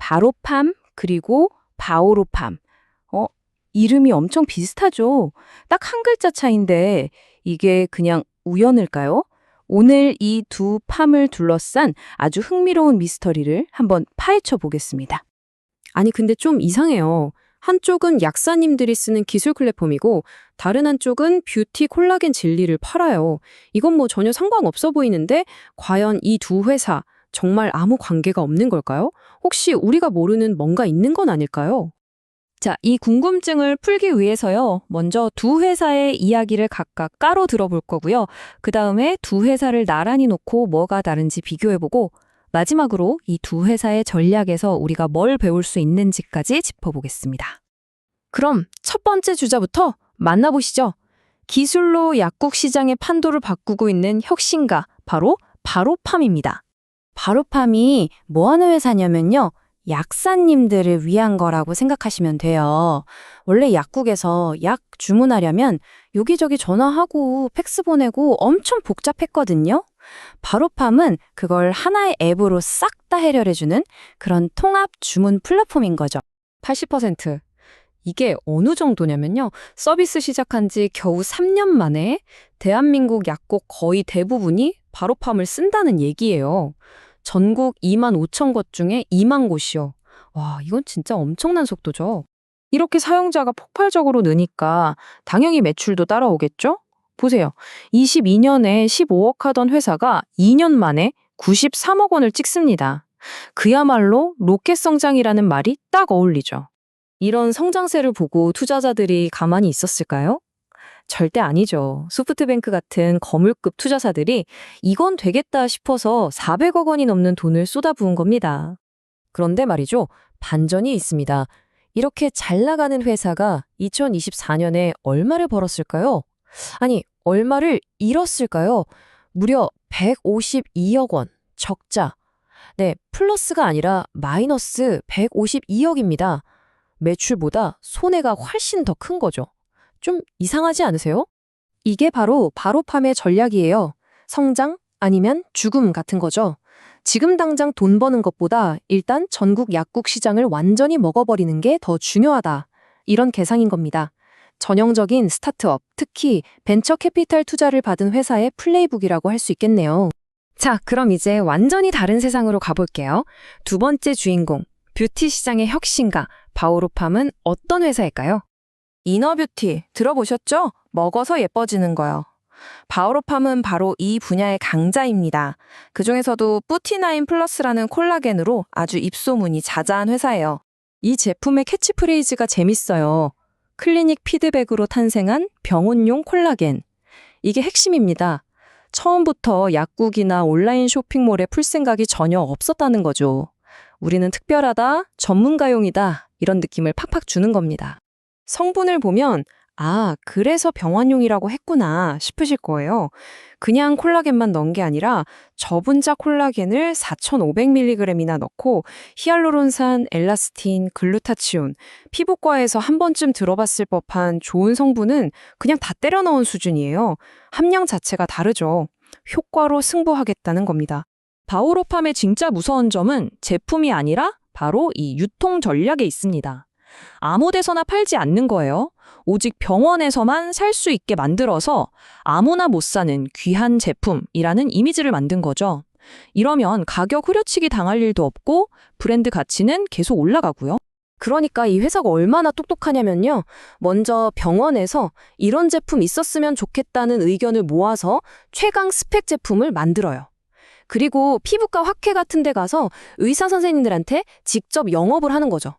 바로팜 그리고 바오로팜. 어, 이름이 엄청 비슷하죠? 딱 한 글자 차인데 이게 그냥 우연일까요? 오늘 이 두 팜을 둘러싼 아주 흥미로운 미스터리를 한번 파헤쳐 보겠습니다. 아니, 근데 좀 이상해요. 한쪽은 약사님들이 쓰는 기술 플랫폼이고 다른 한쪽은 뷰티 콜라겐 진리를 팔아요. 이건 뭐 전혀 상관없어 보이는데 과연 이 두 회사 정말 아무 관계가 없는 걸까요? 혹시 우리가 모르는 뭔가 있는 건 아닐까요? 자, 이 궁금증을 풀기 위해서요. 먼저 두 회사의 이야기를 각각 까로 들어볼 거고요. 그 다음에 두 회사를 나란히 놓고 뭐가 다른지 비교해보고 마지막으로 이 두 회사의 전략에서 우리가 뭘 배울 수 있는지까지 짚어보겠습니다. 그럼 첫 번째 주자부터 만나보시죠. 기술로 약국 시장의 판도를 바꾸고 있는 혁신가, 바로 바로팜입니다. 바로팜이 뭐 하는 회사냐면요. 약사님들을 위한 거라고 생각하시면 돼요. 원래 약국에서 약 주문하려면 여기저기 전화하고 팩스 보내고 엄청 복잡했거든요. 바로팜은 그걸 하나의 앱으로 싹 다 해결해주는 그런 통합 주문 플랫폼인 거죠. 80%. 이게 어느 정도냐면요. 서비스 시작한 지 겨우 3년 만에 대한민국 약국 거의 대부분이 바로팜을 쓴다는 얘기예요. 전국 2만 5천 곳 중에 2만 곳이요. 와, 이건 진짜 엄청난 속도죠. 이렇게 사용자가 폭발적으로 느니까 당연히 매출도 따라오겠죠? 보세요. 22년에 15억 하던 회사가 2년 만에 93억 원을 찍습니다. 그야말로 로켓 성장이라는 말이 딱 어울리죠. 이런 성장세를 보고 투자자들이 가만히 있었을까요? 절대 아니죠. 소프트뱅크 같은 거물급 투자사들이 이건 되겠다 싶어서 400억 원이 넘는 돈을 쏟아부은 겁니다. 그런데 말이죠. 반전이 있습니다. 이렇게 잘 나가는 회사가 2024년에 얼마를 벌었을까요? 아니, 얼마를 잃었을까요? 무려 152억 원. 적자. 네, 플러스가 아니라 마이너스 152억입니다. 매출보다 손해가 훨씬 더 큰 거죠. 좀 이상하지 않으세요? 이게 바로 바로팜의 전략이에요. 성장 아니면 죽음 같은 거죠. 지금 당장 돈 버는 것보다 일단 전국 약국 시장을 완전히 먹어버리는 게 더 중요하다. 이런 계산인 겁니다. 전형적인 스타트업, 특히 벤처 캐피탈 투자를 받은 회사의 플레이북이라고 할 수 있겠네요. 자, 그럼 이제 완전히 다른 세상으로 가볼게요. 두 번째 주인공, 뷰티 시장의 혁신가, 바오로팜은 어떤 회사일까요? 이너뷰티 들어보셨죠? 먹어서 예뻐지는 거요. 바오로팜은 바로 이 분야의 강자입니다. 그중에서도 뿌티나인 플러스라는 콜라겐으로 아주 입소문이 자자한 회사예요. 이 제품의 캐치프레이즈가 재밌어요. 클리닉 피드백으로 탄생한 병원용 콜라겐. 이게 핵심입니다. 처음부터 약국이나 온라인 쇼핑몰에 풀 생각이 전혀 없었다는 거죠. 우리는 특별하다, 전문가용이다, 이런 느낌을 팍팍 주는 겁니다. 성분을 보면 아, 그래서 병원용이라고 했구나 싶으실 거예요. 그냥 콜라겐만 넣은 게 아니라 저분자 콜라겐을 4,500mg이나 넣고 히알루론산, 엘라스틴, 글루타치온, 피부과에서 한 번쯤 들어봤을 법한 좋은 성분은 그냥 다 때려 넣은 수준이에요. 함량 자체가 다르죠. 효과로 승부하겠다는 겁니다. 바오로팜의 진짜 무서운 점은 제품이 아니라 바로 이 유통 전략에 있습니다. 아무 데서나 팔지 않는 거예요. 오직 병원에서만 살 수 있게 만들어서 아무나 못 사는 귀한 제품이라는 이미지를 만든 거죠. 이러면 가격 후려치기 당할 일도 없고 브랜드 가치는 계속 올라가고요. 그러니까 이 회사가 얼마나 똑똑하냐면요. 먼저 병원에서 이런 제품 있었으면 좋겠다는 의견을 모아서 최강 스펙 제품을 만들어요. 그리고 피부과 학회 같은 데 가서 의사 선생님들한테 직접 영업을 하는 거죠.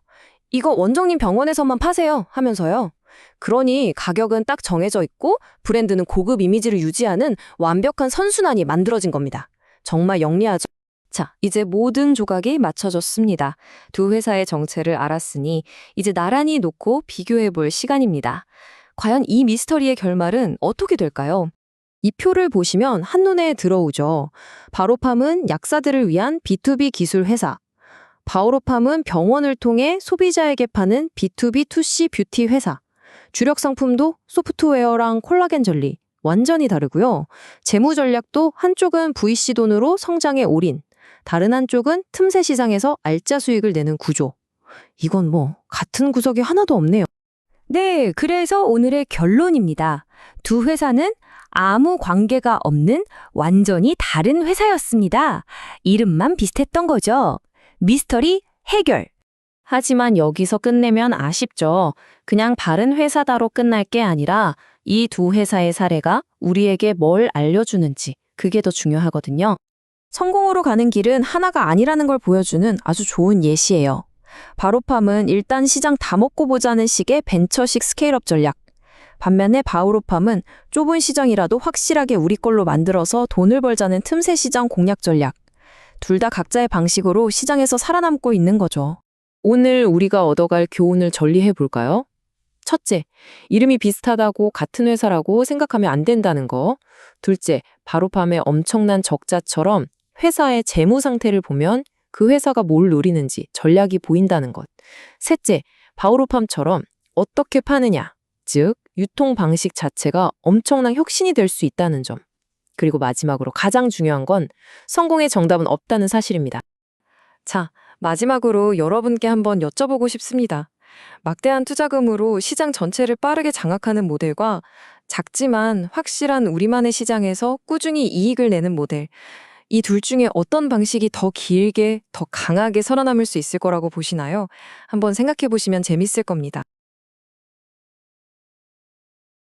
이거 원장님 병원에서만 파세요 하면서요. 그러니 가격은 딱 정해져 있고 브랜드는 고급 이미지를 유지하는 완벽한 선순환이 만들어진 겁니다. 정말 영리하죠? 자, 이제 모든 조각이 맞춰졌습니다. 두 회사의 정체를 알았으니 이제 나란히 놓고 비교해 볼 시간입니다. 과연 이 미스터리의 결말은 어떻게 될까요? 이 표를 보시면 한눈에 들어오죠. 바로팜은 약사들을 위한 B2B 기술 회사. 바오로팜은 병원을 통해 소비자에게 파는 B2B2C 뷰티 회사. 주력 상품도 소프트웨어랑 콜라겐 젤리. 완전히 다르고요. 재무 전략도 한쪽은 VC 돈으로 성장에 올인, 다른 한쪽은 틈새 시장에서 알짜 수익을 내는 구조. 이건 뭐 같은 구석이 하나도 없네요. 네, 그래서 오늘의 결론입니다. 두 회사는 아무 관계가 없는 완전히 다른 회사였습니다. 이름만 비슷했던 거죠. 미스터리 해결. 하지만 여기서 끝내면 아쉽죠. 그냥 다른 회사다로 끝날 게 아니라 이 두 회사의 사례가 우리에게 뭘 알려주는지 그게 더 중요하거든요. 성공으로 가는 길은 하나가 아니라는 걸 보여주는 아주 좋은 예시예요. 바로팜은 일단 시장 다 먹고 보자는 식의 벤처식 스케일업 전략. 반면에 바우로팜은 좁은 시장이라도 확실하게 우리 걸로 만들어서 돈을 벌자는 틈새 시장 공략 전략. 둘 다 각자의 방식으로 시장에서 살아남고 있는 거죠. 오늘 우리가 얻어갈 교훈을 정리해 볼까요? 첫째, 이름이 비슷하다고 같은 회사라고 생각하면 안 된다는 거. 둘째, 바로팜의 엄청난 적자처럼 회사의 재무 상태를 보면 그 회사가 뭘 노리는지 전략이 보인다는 것. 셋째, 바오로팜처럼 어떻게 파느냐, 즉 유통 방식 자체가 엄청난 혁신이 될 수 있다는 점. 그리고 마지막으로 가장 중요한 건 성공의 정답은 없다는 사실입니다. 자, 마지막으로 여러분께 한번 여쭤보고 싶습니다. 막대한 투자금으로 시장 전체를 빠르게 장악하는 모델과 작지만 확실한 우리만의 시장에서 꾸준히 이익을 내는 모델. 이 둘 중에 어떤 방식이 더 길게, 더 강하게 살아남을 수 있을 거라고 보시나요? 한번 생각해 보시면 재밌을 겁니다.